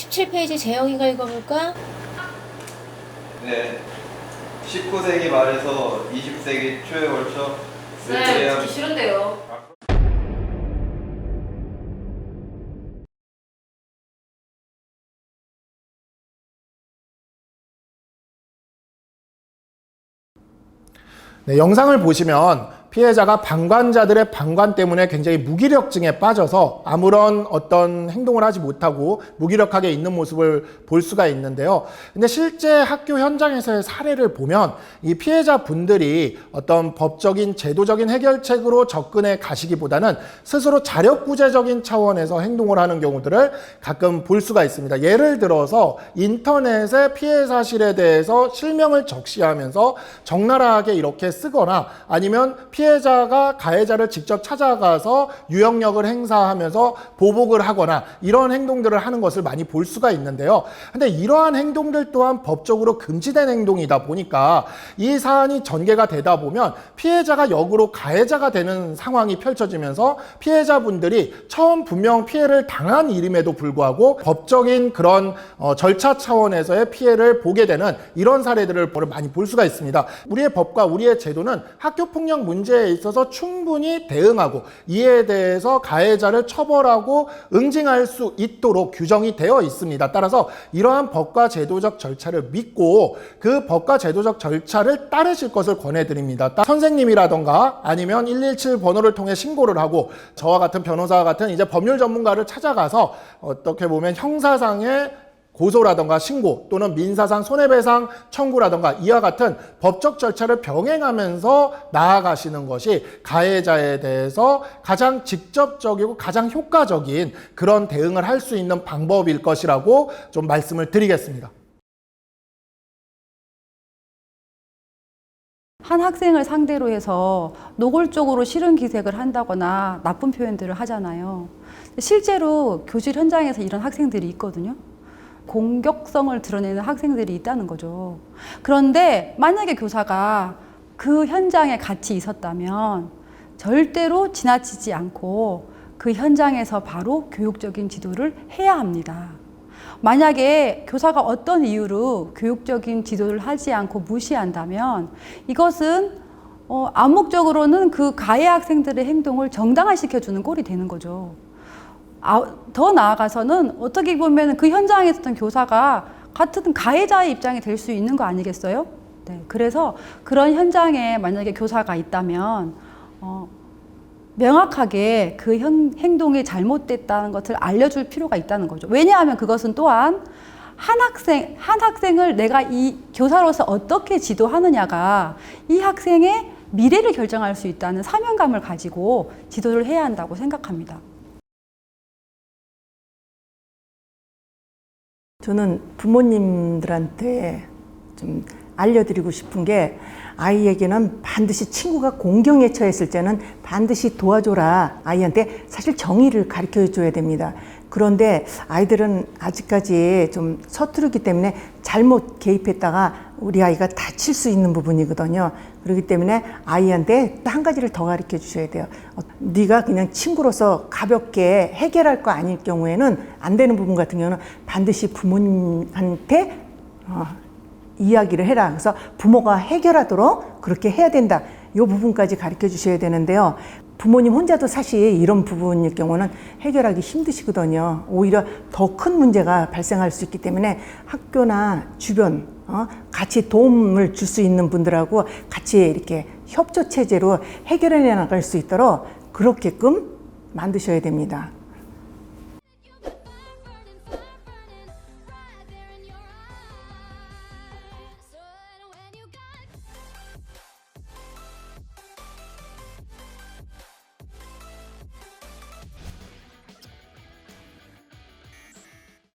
17페이지 재영이가 읽어볼까? 네. 19세기 말에서 20세기 초에 걸쳐 네, 듣기 싫은데요. 네, 영상을 보시면 피해자가 방관자들의 방관 때문에 굉장히 무기력증에 빠져서 아무런 어떤 행동을 하지 못하고 무기력하게 있는 모습을 볼 수가 있는데요. 근데 실제 학교 현장에서의 사례를 보면 이 피해자분들이 어떤 법적인 제도적인 해결책으로 접근해 가시기보다는 스스로 자력구제적인 차원에서 행동을 하는 경우들을 가끔 볼 수가 있습니다. 예를 들어서 인터넷에 피해 사실에 대해서 실명을 적시하면서 적나라하게 이렇게 쓰거나 아니면 피해자가 가해자를 직접 찾아가서 유형력을 행사하면서 보복을 하거나 이런 행동들을 하는 것을 많이 볼 수가 있는데요. 근데 이러한 행동들 또한 법적으로 금지된 행동이다 보니까 이 사안이 전개가 되다 보면 피해자가 역으로 가해자가 되는 상황이 펼쳐지면서 피해자분들이 처음 분명 피해를 당한 일임에도 불구하고 법적인 그런 절차 차원에서의 피해를 보게 되는 이런 사례들을 많이 볼 수가 있습니다. 우리의 법과 우리의 제도는 학교폭력 문제에 있어서 충분히 대응하고 이에 대해서 가해자를 처벌하고 응징할 수 있도록 규정이 되어 있습니다. 따라서 이러한 법과 제도적 절차를 믿고 그 법과 제도적 절차를 따르실 것을 권해드립니다. 선생님이라던가 아니면 117 번호를 통해 신고를 하고 저와 같은 변호사와 같은 이제 법률 전문가를 찾아가서 어떻게 보면 형사상의 고소라던가 신고 또는 민사상 손해배상 청구라던가 이와 같은 법적 절차를 병행하면서 나아가시는 것이 가해자에 대해서 가장 직접적이고 가장 효과적인 그런 대응을 할 수 있는 방법일 것이라고 좀 말씀을 드리겠습니다. 한 학생을 상대로 해서 노골적으로 싫은 기색을 한다거나 나쁜 표현들을 하잖아요. 실제로 교실 현장에서 이런 학생들이 있거든요. 공격성을 드러내는 학생들이 있다는 거죠. 그런데 만약에 교사가 그 현장에 같이 있었다면 절대로 지나치지 않고 그 현장에서 바로 교육적인 지도를 해야 합니다. 만약에 교사가 어떤 이유로 교육적인 지도를 하지 않고 무시한다면 이것은 암묵적으로는 그 가해 학생들의 행동을 정당화시켜주는 꼴이 되는 거죠. 더 나아가서는 어떻게 보면 그 현장에 있었던 교사가 같은 가해자의 입장이 될 수 있는 거 아니겠어요? 네, 그래서 그런 현장에 만약에 교사가 있다면 명확하게 그 행동이 잘못됐다는 것을 알려줄 필요가 있다는 거죠. 왜냐하면 그것은 또한 한 학생을 내가 이 교사로서 어떻게 지도하느냐가 이 학생의 미래를 결정할 수 있다는 사명감을 가지고 지도를 해야 한다고 생각합니다. 저는 부모님들한테 좀 알려드리고 싶은 게 아이에게는 반드시 친구가 공경에 처했을 때는 반드시 도와줘라. 아이한테 사실 정의를 가르쳐 줘야 됩니다. 그런데 아이들은 아직까지 좀 서투르기 때문에 잘못 개입했다가 우리 아이가 다칠 수 있는 부분이거든요. 그렇기 때문에 아이한테 한 가지를 더 가르쳐 주셔야 돼요. 네가 그냥 친구로서 가볍게 해결할 거 아닐 경우에는 안 되는 부분 같은 경우는 반드시 부모님한테 이야기를 해라. 그래서 부모가 해결하도록 그렇게 해야 된다. 이 부분까지 가르쳐 주셔야 되는데요. 부모님 혼자도 사실 이런 부분일 경우는 해결하기 힘드시거든요. 오히려 더 큰 문제가 발생할 수 있기 때문에 학교나 주변 같이 도움을 줄 수 있는 분들하고 같이 이렇게 협조 체제로 해결해 나갈 수 있도록 그렇게끔 만드셔야 됩니다.